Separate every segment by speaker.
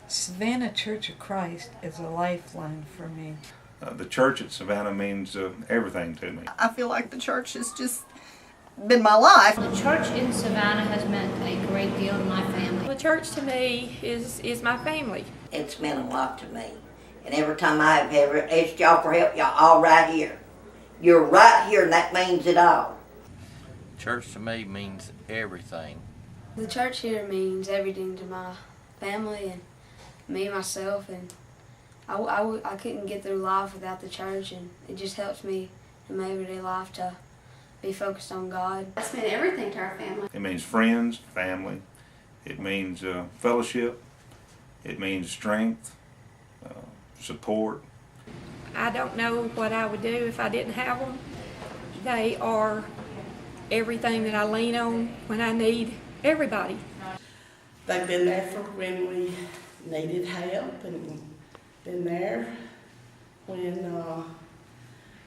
Speaker 1: Savannah Church of Christ is a lifeline for me.
Speaker 2: The church at Savannah means everything to me.
Speaker 3: I feel like the church has just been my life.
Speaker 4: The church in Savannah has meant a great deal to my family.
Speaker 5: The church to me is my family.
Speaker 6: It's meant a lot to me. And every time I have ever asked y'all for help, y'all all right here. You're right here, and that means it all.
Speaker 7: Church to me means everything.
Speaker 8: The church here means everything to my family and me, myself, and I couldn't get through life without the church, and it just helps me in my everyday life to be focused on God.
Speaker 9: It's meant everything to our family.
Speaker 2: It means friends, family. It means fellowship. It means strength, support.
Speaker 5: I don't know what I would do if I didn't have them. They are everything that I lean on when I need everybody.
Speaker 10: They've been there for when we needed help, and been there when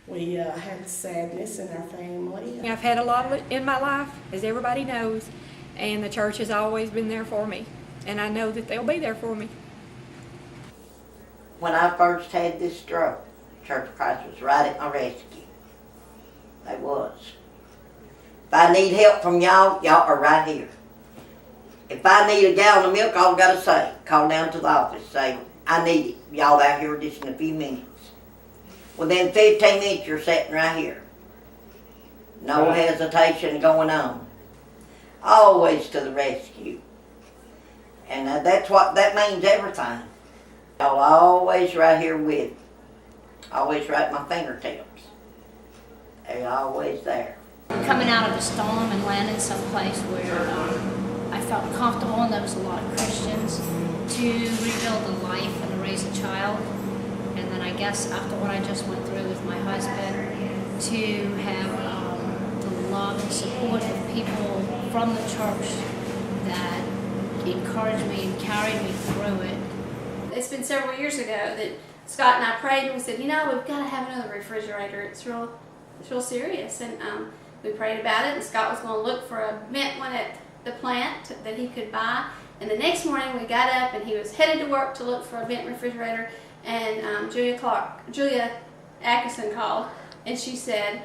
Speaker 10: we had sadness in our family.
Speaker 5: I've had a lot of it in my life, as everybody knows, and the church has always been there for me, and I know that they'll be there for me.
Speaker 6: When I first had this stroke, Church of Christ was right at my rescue. They was. If I need help from y'all, y'all are right here. If I need a gallon of milk, all I gotta say, call down to the office, say, I need it. Y'all out here just in a few minutes. Within 15 minutes, you're sitting right here. No hesitation going on. Always to the rescue. And that means everything. Y'all always right here with me. Always right at my fingertips. They're always there.
Speaker 4: Coming out of a storm and landing someplace where I felt comfortable, and there was a lot of Christians, to rebuild a life and raise a child. And then I guess after what I just went through with my husband, to have the love and support of people from the church that encouraged me and carried me through it.
Speaker 9: It's been several years ago that Scott and I prayed, and we said, we've got to have another refrigerator. It's real serious. And we prayed about it, and Scott was going to look for a vent one at the plant that he could buy. And the next morning we got up, and he was headed to work to look for a vent refrigerator, and Julia Atkinson called, and she said,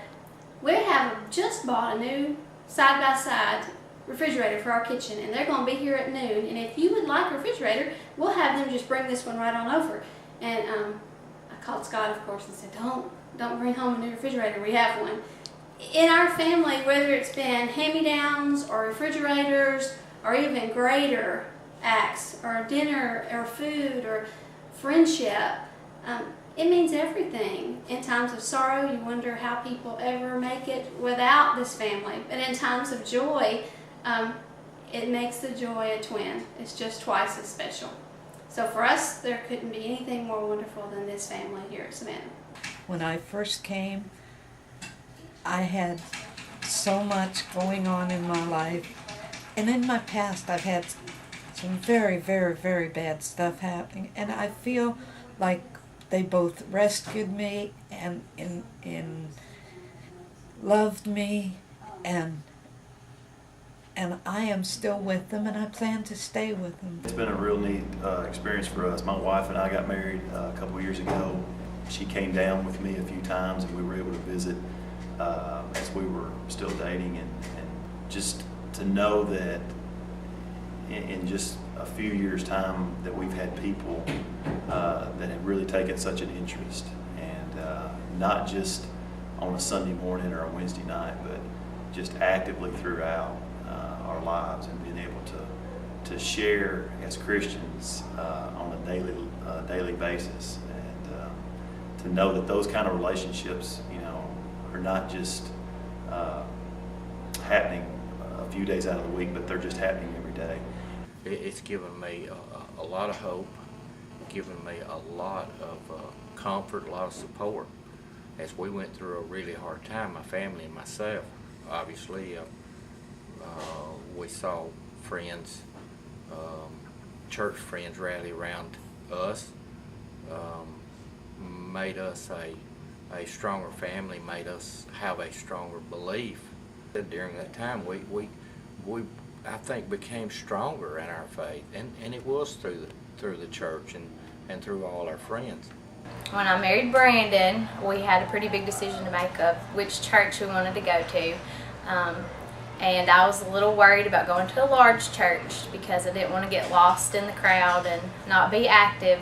Speaker 9: we have just bought a new side-by-side refrigerator for our kitchen, and they're going to be here at noon, and if you would like a refrigerator, we'll have them just bring this one right on over. And I called Scott, of course, and said, don't bring home a new refrigerator, we have one. In our family, whether it's been hand-me-downs or refrigerators or even greater acts or dinner or food or friendship, it means everything. In times of sorrow, you wonder how people ever make it without this family. But in times of joy, it makes the joy a twin. It's just twice as special. So for us, there couldn't be anything more wonderful than this family here at Savannah.
Speaker 1: When I first came, I had so much going on in my life. And in my past, I've had some very, very, very bad stuff happening. And I feel like they both rescued me and loved me, and I am still with them, and I plan to stay with them.
Speaker 11: It's been a real neat experience for us. My wife and I got married a couple years ago. She came down with me a few times, and we were able to visit as we were still dating, and just to know that in just a few years' time that we've had people that have really taken such an interest, and not just on a Sunday morning or a Wednesday night, but just actively throughout our lives, and being able to share as Christians on a daily basis, and to know that those kind of relationships, are not just happening a few days out of the week, but they're just happening every day.
Speaker 7: It's given me a lot of hope, given me a lot of comfort, a lot of support. As we went through a really hard time, my family and myself, obviously, we saw friends, church friends rally around us, made us a stronger family, made us have a stronger belief. During that time, we I think became stronger in our faith, and it was through through the church and through all our friends.
Speaker 12: When I married Brandon, we had a pretty big decision to make of which church we wanted to go to. And I was a little worried about going to a large church because I didn't want to get lost in the crowd and not be active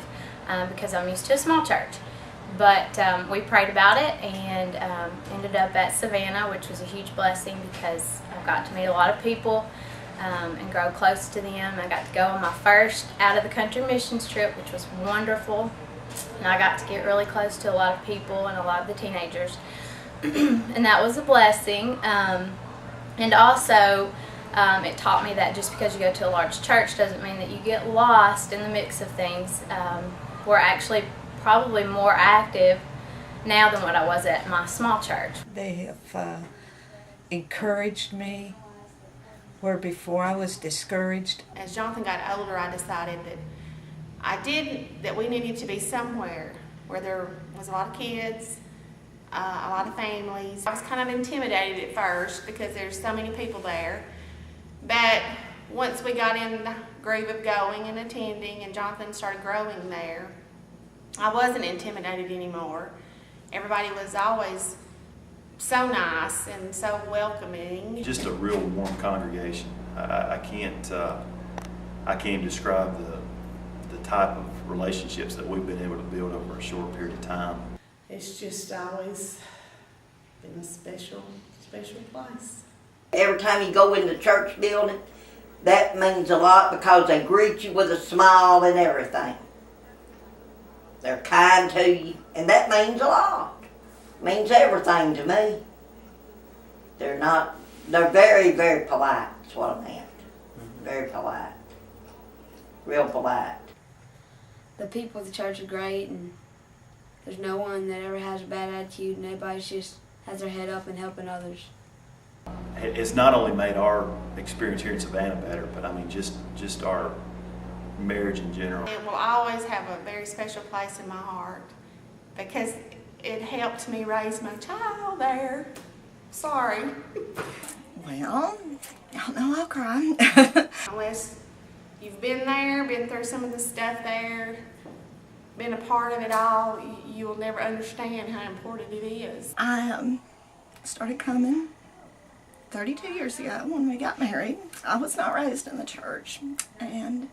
Speaker 12: because I'm used to a small church. But we prayed about it and ended up at Savannah, which was a huge blessing because I got to meet a lot of people and grow close to them. I got to go on my first out of the country missions trip, which was wonderful. And I got to get really close to a lot of people and a lot of the teenagers. And that was a blessing. And also, it taught me that just because you go to a large church doesn't mean that you get lost in the mix of things. We're actually probably more active now than what I was at my small church.
Speaker 1: They have encouraged me where before I was discouraged.
Speaker 9: As Jonathan got older, I decided that we needed to be somewhere where there was a lot of kids, a lot of families. I was kind of intimidated at first because there's so many people there. But once we got in the groove of going and attending and Jonathan started growing there, I wasn't intimidated anymore. Everybody was always so nice and so welcoming.
Speaker 11: Just a real warm congregation. I can't describe the type of relationships that we've been able to build over a short period of time.
Speaker 10: It's just always been a special place.
Speaker 6: Every time you go in the church building, that means a lot because they greet you with a smile and everything. They're kind to you, and that means a lot. It means everything to me. They're very, very polite, is what I meant. Very polite. Real polite.
Speaker 8: The people at the church are great, and there's no one that ever has a bad attitude, and everybody just has their head up and helping others.
Speaker 11: It's not only made our experience here in Savannah better, but I mean just our marriage in general.
Speaker 9: It will always have a very special place in my heart because it helped me raise my child there. Sorry.
Speaker 3: Well, y'all know I'll cry.
Speaker 9: Unless you've been there, been through some of the stuff there, been a part of it all, you will never understand how important it is.
Speaker 3: I started coming 32 years ago when we got married. I was not raised in the church, and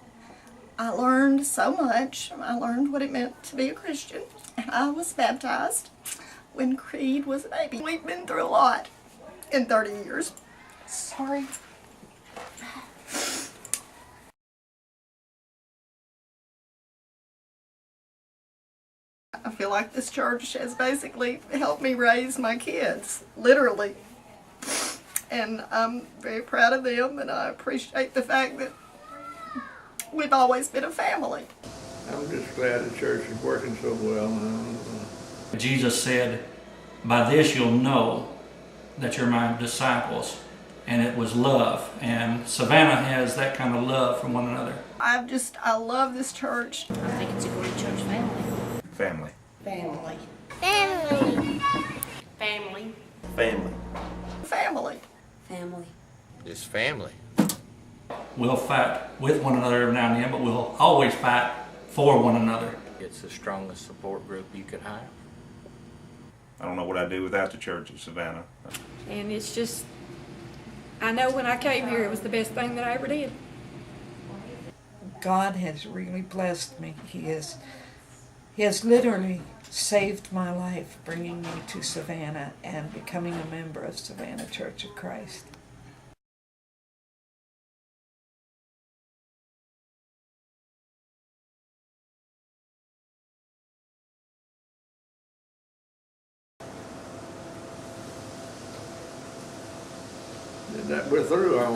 Speaker 3: I learned so much. I learned what it meant to be a Christian, and I was baptized when Creed was a baby. We've been through a lot in 30 years. Sorry. I feel like this church has basically helped me raise my kids, literally. And I'm very proud of them, and I appreciate the fact that we've always been a family.
Speaker 13: I'm just glad the church is working so well.
Speaker 14: Jesus said, "By this you'll know that you're my disciples," and it was love. And Savannah has that kind of love for one another.
Speaker 3: I love this church.
Speaker 4: I think it's a great church family.
Speaker 2: Family.
Speaker 10: Family.
Speaker 8: Family.
Speaker 9: Family.
Speaker 11: Family.
Speaker 3: Family.
Speaker 8: Family.
Speaker 7: It's family.
Speaker 14: We'll fight with one another every now and then, but we'll always fight for one another.
Speaker 7: It's the strongest support group you could have.
Speaker 2: I don't know what I'd do without the church of Savannah.
Speaker 5: And it's just, I know when I came here it was the best thing that I ever did.
Speaker 1: God has really blessed me. He has literally saved my life, bringing me to Savannah and becoming a member of Savannah Church of Christ.
Speaker 13: We're through.